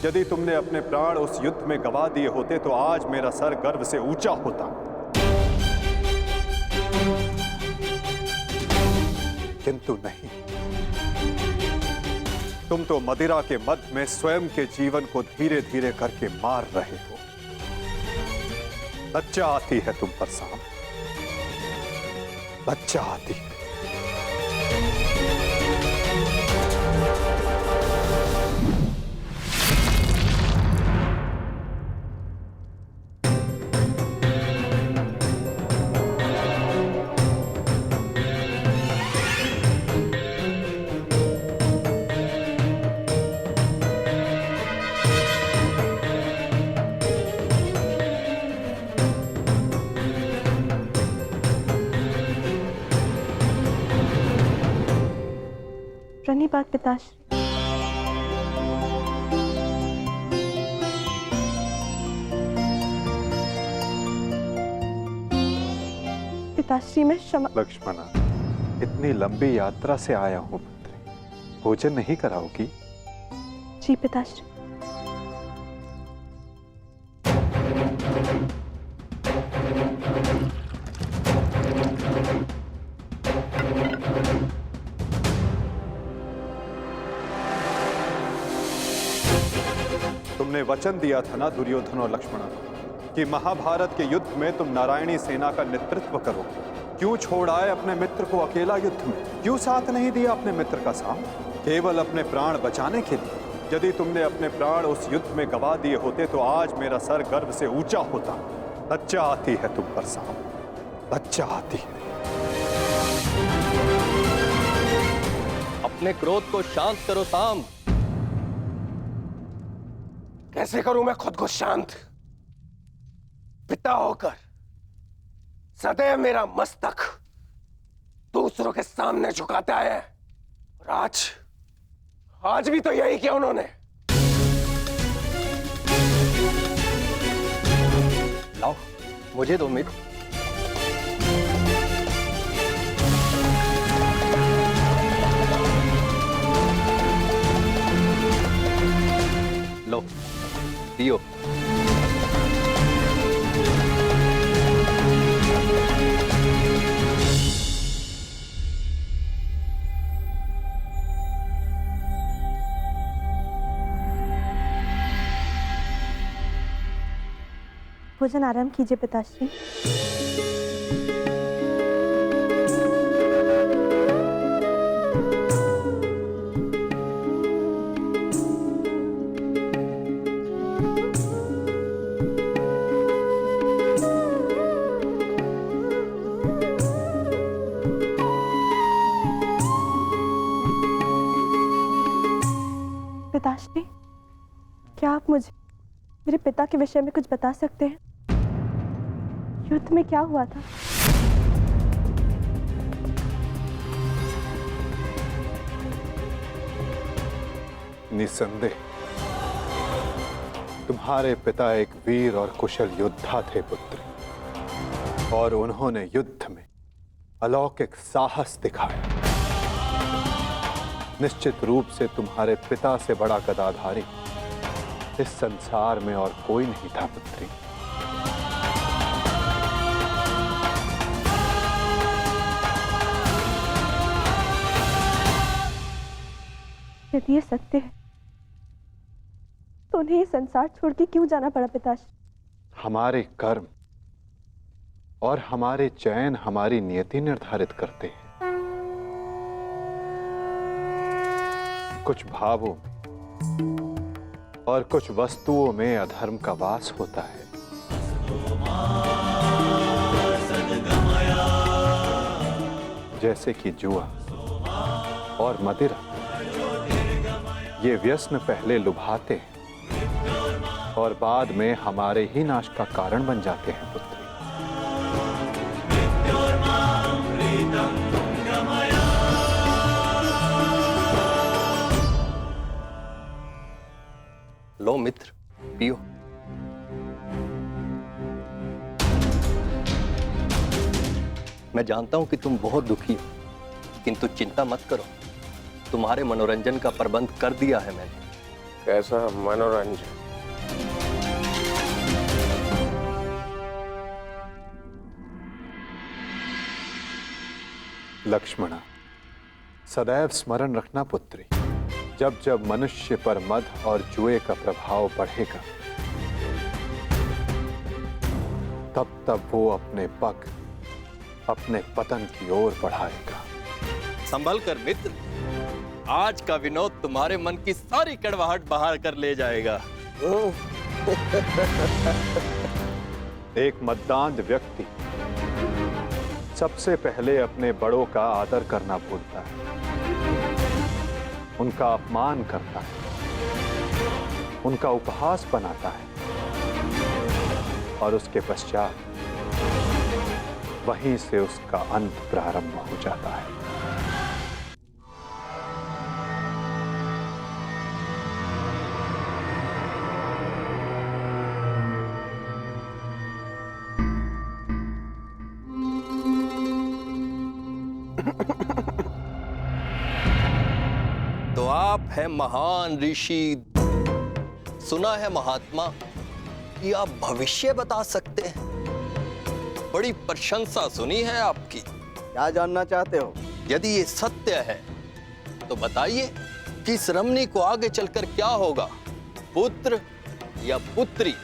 यदि तुमने अपने प्राण उस युद्ध में गवा दिए होते तो आज मेरा सर गर्व से ऊंचा होता, किंतु नहीं। तुम तो मदिरा के मद में स्वयं के जीवन को धीरे धीरे करके मार रहे हो। लज्जा आती है तुम पर साम, लज्जा आती है। प्रणिपात पिताश्री। पिताश्री मैं क्षमा। लक्ष्मणा, इतनी लंबी यात्रा से आया हूं पुत्री, भोजन नहीं कराओगी? जी पिताश्री। तुमने वचन दिया था ना दुर्योधन और लक्ष्मण कि महाभारत के युद्ध में तुम नारायणी सेना का नेतृत्व करो। क्यों छोड़ आए अपने मित्र को अकेला युद्ध में? क्यों साथ नहीं दिया अपने मित्र का साथ, केवल अपने प्राण बचाने के लिए? यदि तुमने अपने प्राण उस युद्ध में गवा दिए होते तो आज मेरा सर गर्व से ऊंचा होता। लज्जा आती है तुम पर साम, लज्जा आती है। अपने क्रोध को शांत करो साम। कैसे करूं मैं खुद को शांत? पिता होकर सदैव मेरा मस्तक दूसरों के सामने झुकाता है, और आज भी तो यही किया उन्होंने। लाओ, मुझे दो मित्र। लो, पियो। भोजन आराम कीजिए पिताश्री। पिताश्री, क्या आप मुझे मेरे पिता के विषय में कुछ बता सकते हैं? युद्ध में क्या हुआ था? निसंदेह तुम्हारे पिता एक वीर और कुशल योद्धा थे पुत्री, और उन्होंने युद्ध में अलौकिक साहस दिखाया। निश्चित रूप से तुम्हारे पिता से बड़ा गदाधारी इस संसार में और कोई नहीं था पुत्री। यदि ये सत्य है तो उन्हें ये संसार छोड़ के क्यों जाना पड़ा पिताश्री? हमारे कर्म और हमारे चयन हमारी नियति निर्धारित करते हैं। कुछ भावों में और कुछ वस्तुओं में अधर्म का वास होता है। जैसे कि जुआ और मदिरा, ये व्यसन पहले लुभाते हैं और बाद में हमारे ही नाश का कारण बन जाते हैं पुत्री। लो मित्र, पियो। मैं जानता हूं कि तुम बहुत दुखी हो, किंतु चिंता मत करो, तुम्हारे मनोरंजन का प्रबंध कर दिया है मैंने। कैसा मनोरंजन। लक्ष्मणा, सदैव स्मरण रखना पुत्री, जब जब मनुष्य पर मद और जुए का प्रभाव बढ़ेगा, तब तब वो अपने पग अपने पतन की ओर बढ़ाएगा। संभल कर मित्र, आज का विनोद तुम्हारे मन की सारी कड़वाहट बाहर कर ले जाएगा। एक मद्दांध व्यक्ति सबसे पहले अपने बड़ों का आदर करना भूलता है, उनका अपमान करता है, उनका उपहास बनाता है और उसके पश्चात वहीं से उसका अंत प्रारंभ हो जाता है। तो आप हैं महान ऋषि, सुना है महात्मा कि आप भविष्य बता सकते हैं। बड़ी प्रशंसा सुनी है आपकी। क्या जानना चाहते हो? यदि ये सत्य है तो बताइए कि इस रमणी को आगे चलकर क्या होगा, पुत्र या पुत्री?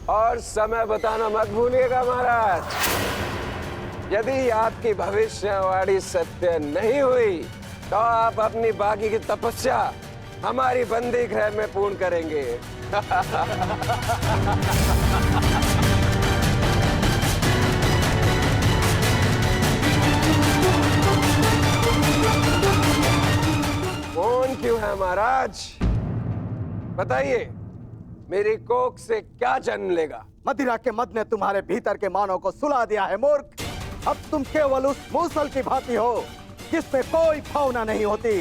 और समय बताना मत भूलिएगा महाराज। यदि आपकी भविष्यवाणी सत्य नहीं हुई तो आप अपनी बाकी की तपस्या हमारी बंदी गृह में पूर्ण करेंगे। कौन क्यों है महाराज? बताइए, मेरी कोख से क्या जन्म लेगा? मदिरा के मद ने तुम्हारे भीतर के मानव को सुला दिया है मूर्ख। अब तुम केवल उस मूसल की भांति हो जिसमें कोई भावना नहीं होती।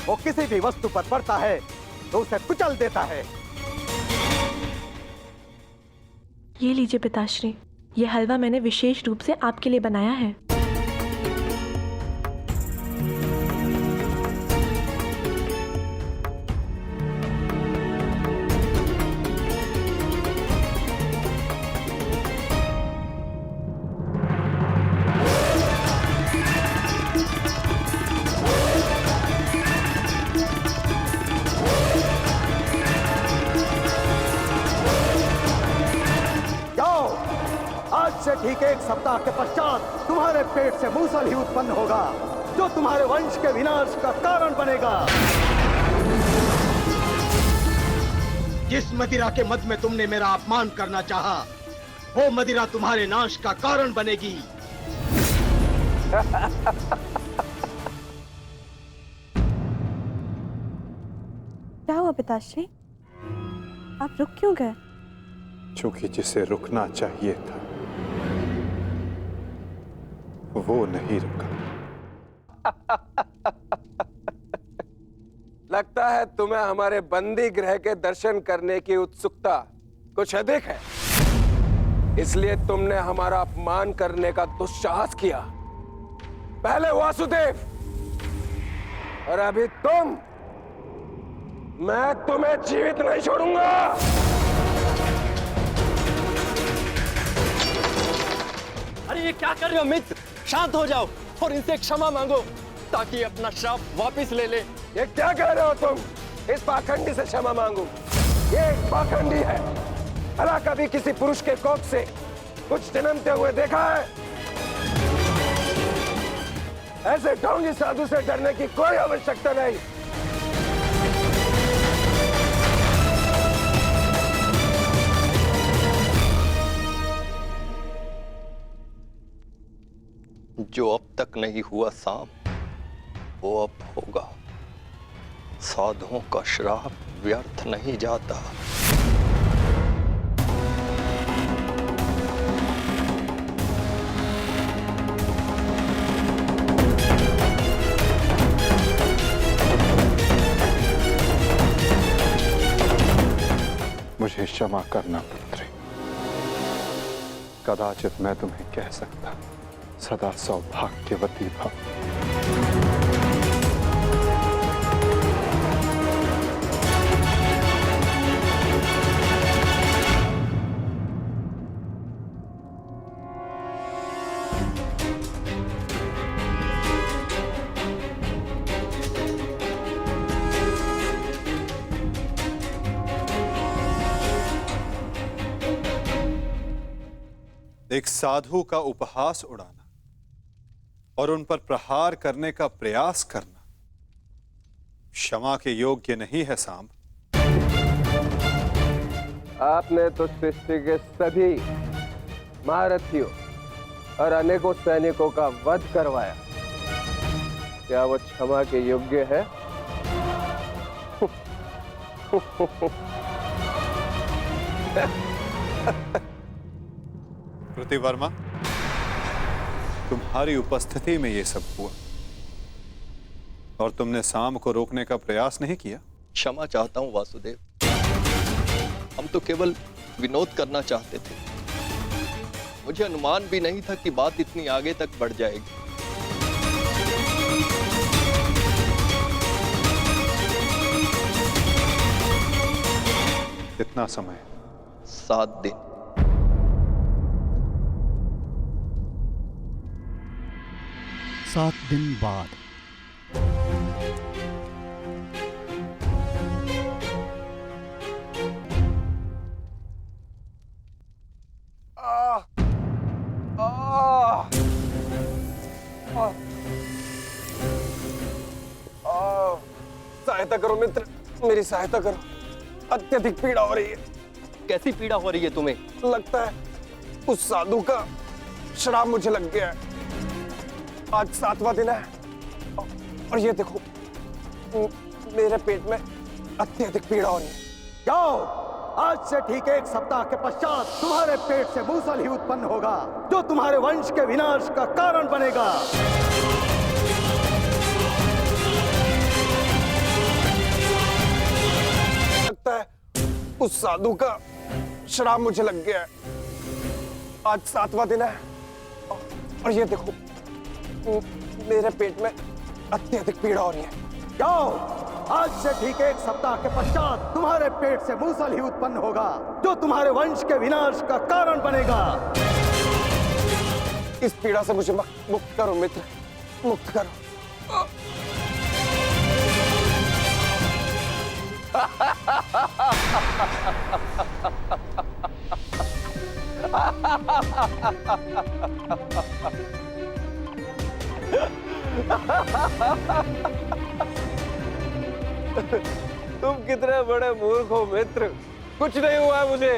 वो किसी भी वस्तु पर पड़ता है तो उसे कुचल देता है। ये लीजिए पिताश्री, ये हलवा मैंने विशेष रूप से आपके लिए बनाया है। से ठीक 1 सप्ताह के पश्चात तुम्हारे पेट से मूसल ही उत्पन्न होगा जो तुम्हारे वंश के विनाश का कारण बनेगा। जिस मदिरा के मद में तुमने मेरा अपमान करना चाहा, वो मदिरा तुम्हारे नाश का कारण बनेगी। क्या हुआ पिताश्री, आप रुक क्यों गए? क्योंकि जिसे रुकना चाहिए था वो नहीं रुका। लगता है तुम्हें हमारे बंदी गृह के दर्शन करने की उत्सुकता कुछ अधिक है, इसलिए तुमने हमारा अपमान करने का दुस्साहस किया। पहले वासुदेव और अभी तुम। मैं तुम्हें जीवित नहीं छोड़ूंगा। अरे ये क्या कर रहे हो मित्र? शांत हो जाओ और इनसे क्षमा मांगो ताकि अपना श्राप वापस ले ले। ये क्या कह रहे हो तुम? इस पाखंडी से क्षमा मांगू? ये एक पाखंडी है। भला कभी किसी पुरुष के कोख से कुछ जन्मते हुए देखा है? ऐसे ढोंगी साधु से डरने की कोई आवश्यकता नहीं। जो अब तक नहीं हुआ शाम, वो अब होगा। साधुओं का श्राप व्यर्थ नहीं जाता। मुझे क्षमा करना पुत्री। कदाचित मैं तुम्हें कह सकता सदा सौभाग्यवती भव। एक साधु का उपहास उड़ाना और उन पर प्रहार करने का प्रयास करना क्षमा के योग्य नहीं है सांब। आपने तो सृष्टि के सभी महारथियों और अनेकों सैनिकों का वध करवाया, क्या वो क्षमा के योग्य है? प्रतिवर्मा, तुम्हारी उपस्थिति में यह सब हुआ और तुमने सांब को रोकने का प्रयास नहीं किया। क्षमा चाहता हूं वासुदेव, हम तो केवल विनोद करना चाहते थे। मुझे अनुमान भी नहीं था कि बात इतनी आगे तक बढ़ जाएगी। कितना समय? 7 दिन। सात दिन बाद सहायता करो मित्र, मेरी सहायता करो। अत्यधिक पीड़ा हो रही है। कैसी पीड़ा हो रही है तुम्हें? लगता है उस साधु का श्राप मुझे लग गया है। आज 7वां दिन है और ये देखो मेरे पेट में अत्यधिक पीड़ा हो रही है। जाओ, आज से ठीक 1 सप्ताह के पश्चात तुम्हारे पेट से मूसल ही उत्पन्न होगा जो तुम्हारे वंश के विनाश का कारण बनेगा। लगता है उस साधु का श्राप मुझे लग गया है। आज 7वां दिन है और ये देखो मेरे पेट में अत्यधिक पीड़ा हो रही है। जाओ, आज से ठीक 1 सप्ताह के पश्चात तुम्हारे पेट से मूसल ही उत्पन्न होगा जो तुम्हारे वंश के विनाश का कारण बनेगा। इस पीड़ा से मुझे मुक्त करो मित्र, मुक्त करो। तुम कितने बड़े मूर्ख हो मित्र। कुछ नहीं हुआ है मुझे,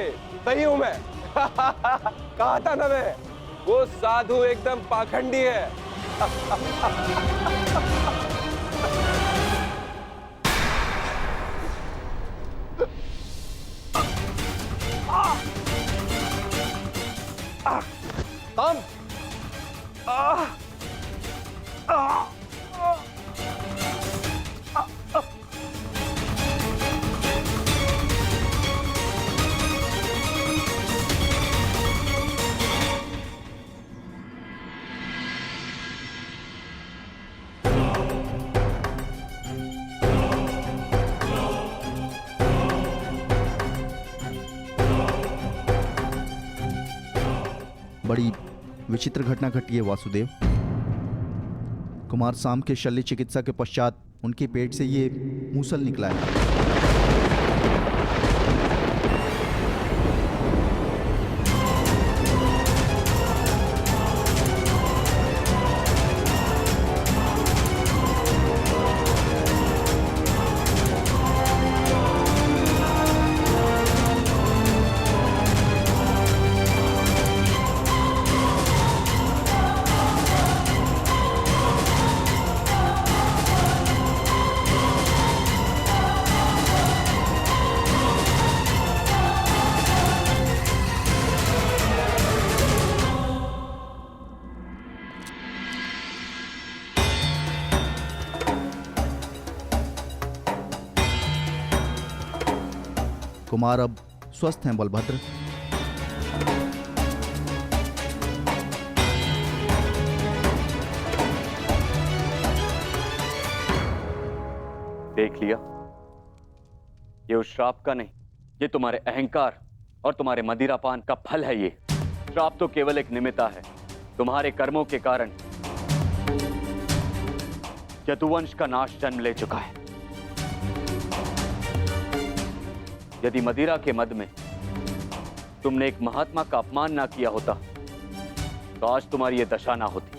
सही हूं मैं। कहा था ना मैं, वो साधु एकदम पाखंडी है। हम बड़ी विचित्र घटना घटी है वासुदेव। कुमार सांब के शल्य चिकित्सा के पश्चात उनके पेट से ये मूसल निकला है। कुमार अब स्वस्थ हैं बलभद्र। देख लिया, ये उस श्राप का नहीं, ये तुम्हारे अहंकार और तुम्हारे मदिरापान का फल है। ये श्राप तो केवल एक निमित्ता है। तुम्हारे कर्मों के कारण यदुवंश का नाश जन्म ले चुका है। यदि मदिरा के मद में तुमने एक महात्मा का अपमान ना किया होता तो आज तुम्हारी यह दशा ना होती।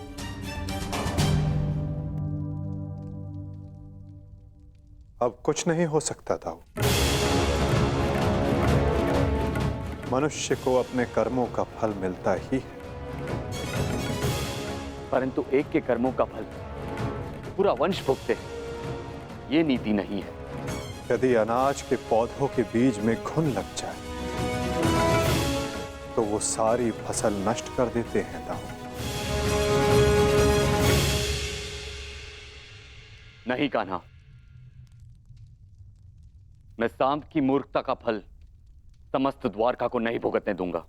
अब कुछ नहीं हो सकता था। मनुष्य को अपने कर्मों का फल मिलता ही है, परंतु एक के कर्मों का फल पूरा वंश भुगते, ये नीति नहीं है। यदि अनाज के पौधों के बीज में घुन लग जाए तो वो सारी फसल नष्ट कर देते हैं दाऊ। नहीं कान्हा, मैं सांब की मूर्खता का फल समस्त द्वारका को नहीं भुगतने दूंगा।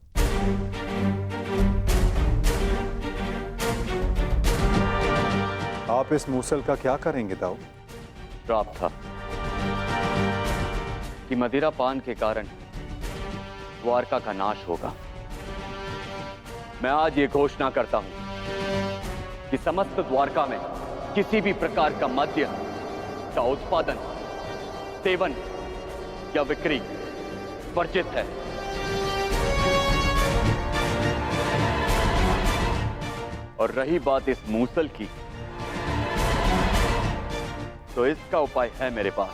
आप इस मूसल का क्या करेंगे दाऊ? श्राप था कि मदिरा पान के कारण द्वारका का नाश होगा। मैं आज ये घोषणा करता हूं कि समस्त द्वारका में किसी भी प्रकार का मद्य का उत्पादन, सेवन या बिक्री वर्जित है। और रही बात इस मूसल की, तो इसका उपाय है मेरे पास।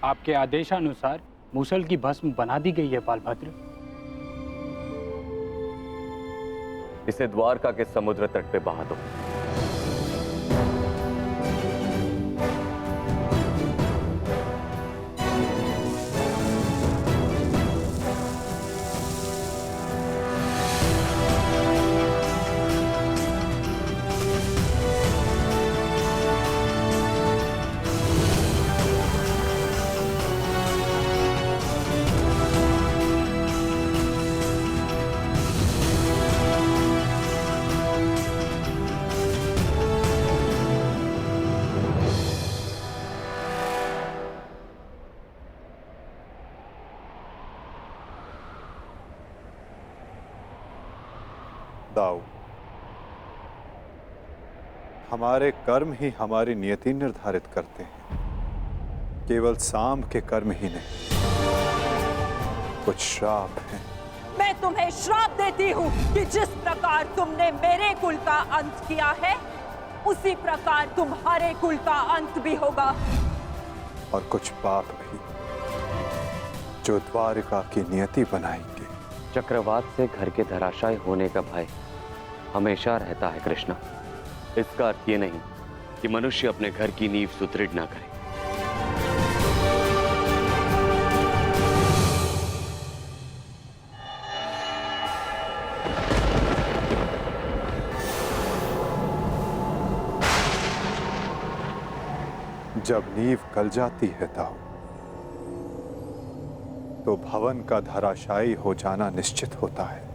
आपके आदेशानुसार मूसल की भस्म बना दी गई है बालभद्र। इसे द्वारका के समुद्र तट पे बहा दो। दाऊ, हमारे कर्म ही हमारी नियति निर्धारित करते हैं, केवल सांब के कर्म ही नहीं। कुछ श्राप हैं। मैं तुम्हें श्राप देती हूँ कि जिस प्रकार तुमने मेरे कुल का अंत किया है, उसी प्रकार तुम्हारे कुल का अंत भी होगा। और कुछ पाप भी जो द्वारिका की नियति बनाएंगे। चक्रवात से घर के धराशायी होने का भय हमेशा रहता है कृष्णा। इसका अर्थ ये नहीं कि मनुष्य अपने घर की नींव सुदृढ़ ना करे। जब नींव गल जाती है दाऊ, तो भवन का धराशायी हो जाना निश्चित होता है।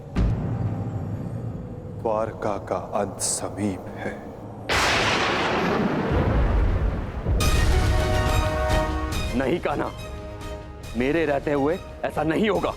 द्वारका का अंत समीप है। नहीं कान्हा, मेरे रहते हुए ऐसा नहीं होगा।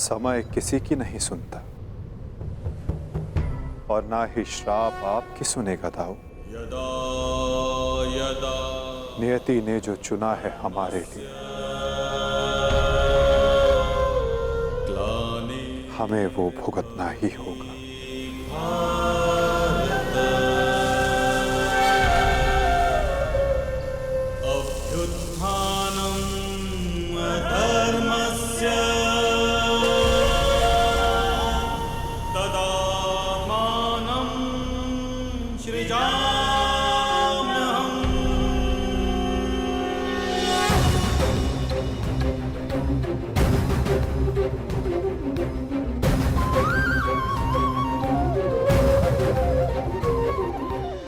समय किसी की नहीं सुनता और ना ही श्राप आपकी सुनेगा दाऊ। नियति ने जो चुना है हमारे लिए, हमें वो भुगतना ही होगा।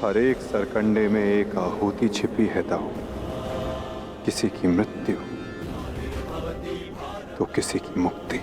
हर एक सरकंडे में एक आहुति छिपी है दाऊ। किसी की मृत्यु तो किसी की मुक्ति।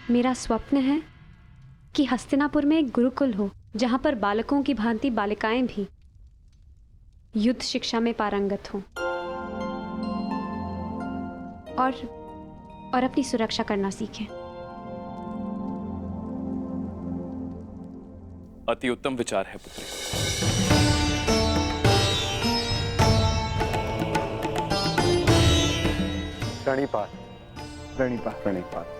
मेरा स्वप्न है कि हस्तिनापुर में एक गुरुकुल हो जहां पर बालकों की भांति बालिकाएं भी युद्ध शिक्षा में पारंगत हों और अपनी सुरक्षा करना सीखें। अति उत्तम विचार है पुत्री। प्रणिपात, प्रणिपात, प्रणिपात।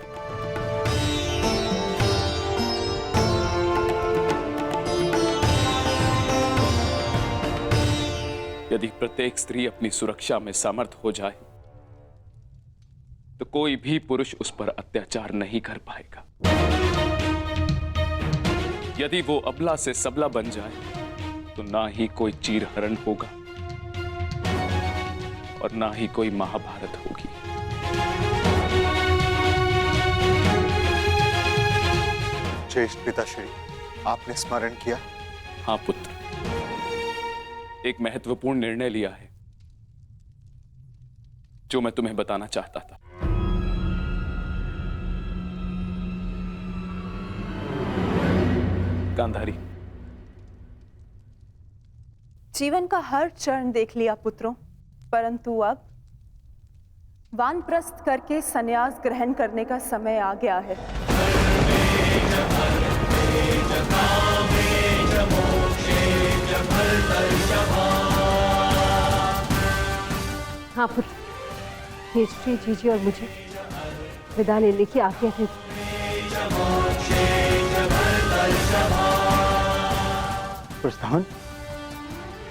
यदि प्रत्येक स्त्री अपनी सुरक्षा में समर्थ हो जाए तो कोई भी पुरुष उस पर अत्याचार नहीं कर पाएगा। यदि वो अबला से सबला बन जाए तो ना ही कोई चीरहरण होगा और ना ही कोई महाभारत होगी। ज्येष्ठ पिताश्री, आपने स्मरण किया? हाँ पुत्र, एक महत्वपूर्ण निर्णय लिया है जो मैं तुम्हें बताना चाहता था। गांधारी, जीवन का हर चरण देख लिया पुत्रों, परंतु अब वानप्रस्थ करके संन्यास ग्रहण करने का समय आ गया है। हाँ पुत्र, युधिष्ठिर जी और मुझे विदा लेने की आज्ञा है। प्रस्थान?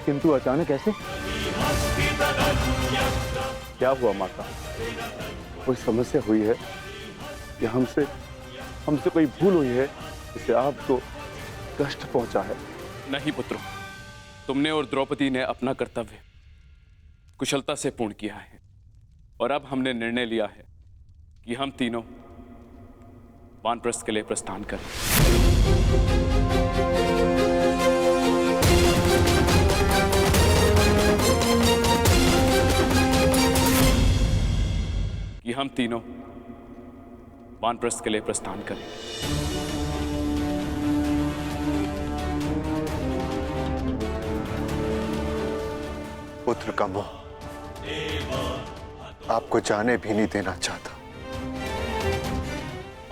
किंतु अचानक ऐसे? क्या हुआ माता? कोई समस्या हुई है या हमसे कोई भूल हुई है जिससे आपको कष्ट पहुंचा है? नहीं पुत्रों, तुमने और द्रौपदी ने अपना कर्तव्य कुशलता से पूर्ण किया है और अब हमने निर्णय लिया है कि हम तीनों वानप्रस्थ के लिए प्रस्थान करें। कि हम तीनों वानप्रस्थ के लिए प्रस्थान करें। पुत्र का मोह आपको जाने भी नहीं देना चाहता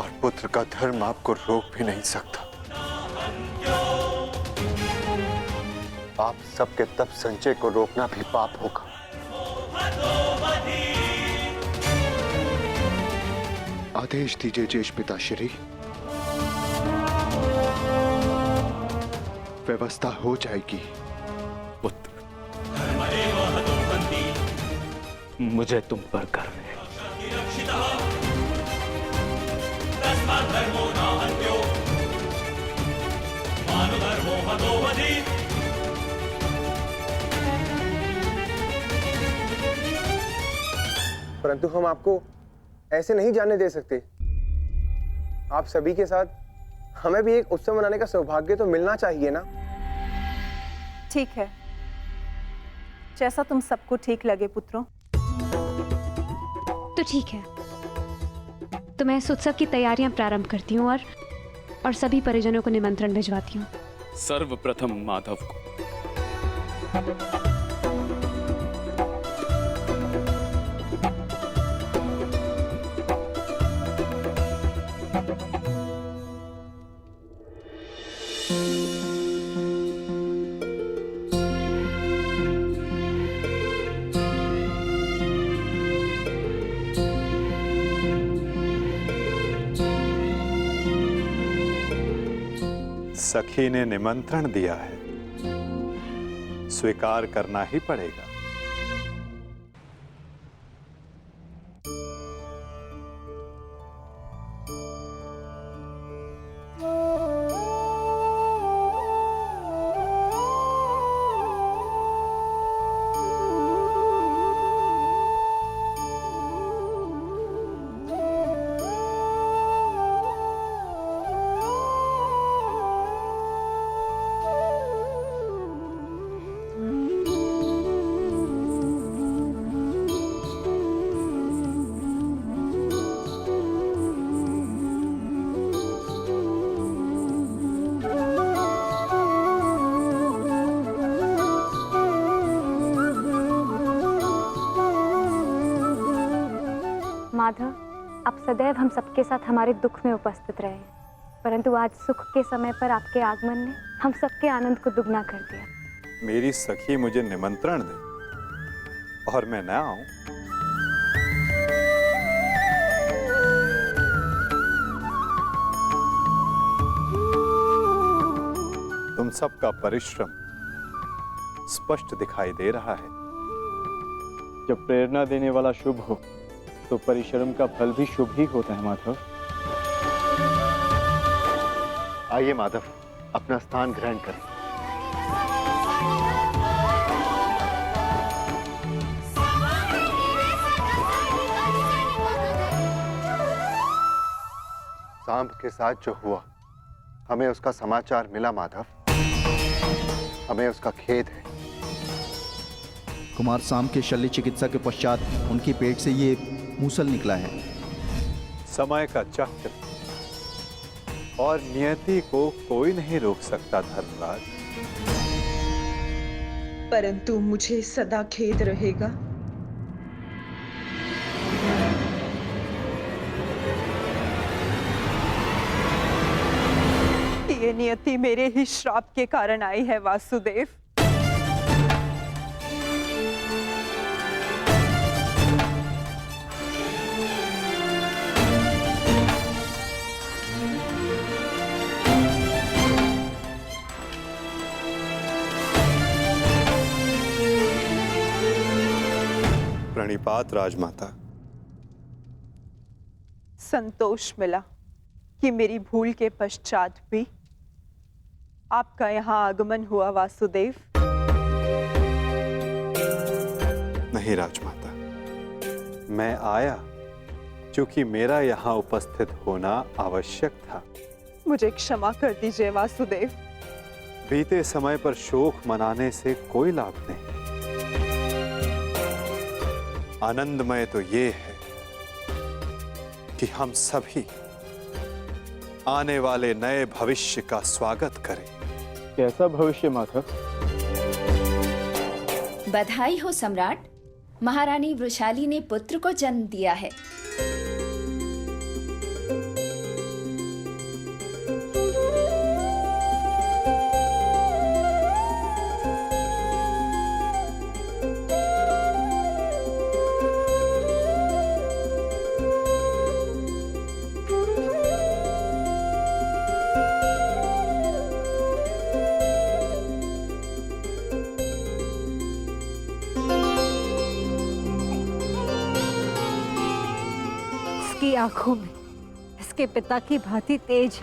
और पुत्र का धर्म आपको रोक भी नहीं सकता। आप सबके तप संचय को रोकना भी पाप होगा। आदेश दीजिए ज्येष्ठ पिताश्री, व्यवस्था हो जाएगी। पुत्र, मुझे तुम पर गर्व है। परंतु हम आपको ऐसे नहीं जाने दे सकते। आप सभी के साथ हमें भी एक उत्सव मनाने का सौभाग्य तो मिलना चाहिए ना। ठीक है, जैसा तुम सबको ठीक लगे पुत्रों। तो ठीक है, तो मैं इस उत्सव की तैयारियां प्रारंभ करती हूँ और सभी परिजनों को निमंत्रण भिजवाती हूँ। सर्वप्रथम माधव को। सखी ने निमंत्रण दिया है, स्वीकार करना ही पड़ेगा। माधव, आप सदैव हम सबके साथ हमारे दुख में उपस्थित रहे, परंतु आज सुख के समय पर आपके आगमन ने हम सबके आनंद को दुगना कर दिया। मेरी सखी मुझे निमंत्रण दे और मैं न आऊं? तुम सबका परिश्रम स्पष्ट दिखाई दे रहा है। जब प्रेरणा देने वाला शुभ हो तो परिश्रम का फल भी शुभ ही होता है माधव। आइए माधव, अपना स्थान ग्रहण करें। सांब के साथ जो हुआ, हमें उसका समाचार मिला माधव। हमें उसका खेद है। कुमार साम के शल्य चिकित्सा के पश्चात उनके पेट से ये मूसल निकला है। समय का चक्र और नियति को कोई नहीं रोक सकता धर्मराज। परंतु मुझे सदा खेद रहेगा। ये नियति मेरे ही श्राप के कारण आई है वासुदेव। प्रणिपात राजमाता। संतोष मिला कि मेरी भूल के पश्चात भी आपका यहाँ आगमन हुआ वासुदेव। नहीं राजमाता, मैं आया क्योंकि मेरा यहाँ उपस्थित होना आवश्यक था। मुझे क्षमा कर दीजिए वासुदेव। बीते समय पर शोक मनाने से कोई लाभ नहीं। आनंदमय तो ये है कि हम सभी आने वाले नए भविष्य का स्वागत करें। कैसा भविष्य माधव? बधाई हो सम्राट, महारानी वृषाली ने पुत्र को जन्म दिया है। की आंखों में इसके पिता की भांति तेज,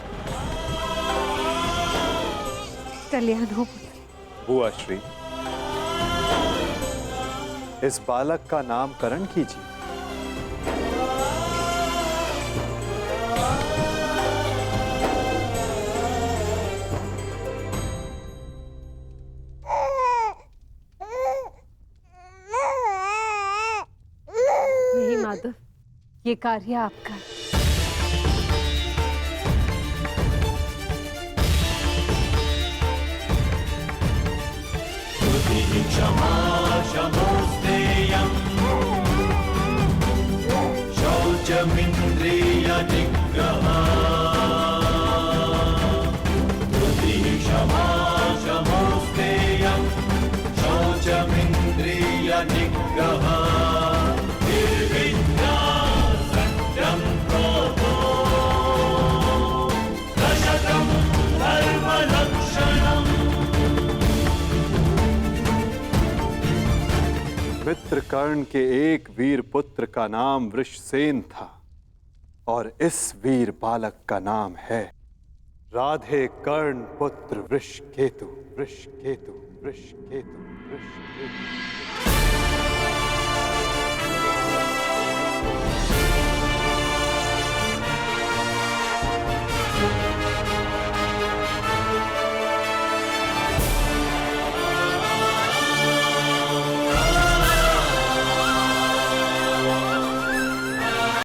कल्याण हो। बुआ श्री, इस बालक का नामकरण कीजिए। नहीं माधव, ये कार्य आपका है। क्षमा शमोस्तेयम् शौचमिन्द्रिय निग्रहा क्षमा शमोस्तेयम् शौचमिन्द्रिय निग्रहा निर्विद्या सत्यं क्रोधो दशकं धर्मलक्षणम्। मित्र कर्ण के एक वीर पुत्र का नाम वृषसेन था और इस वीर बालक का नाम है राधे कर्ण पुत्र वृषकेतु। वृषकेतु, वृषकेतु, वृषकेतु।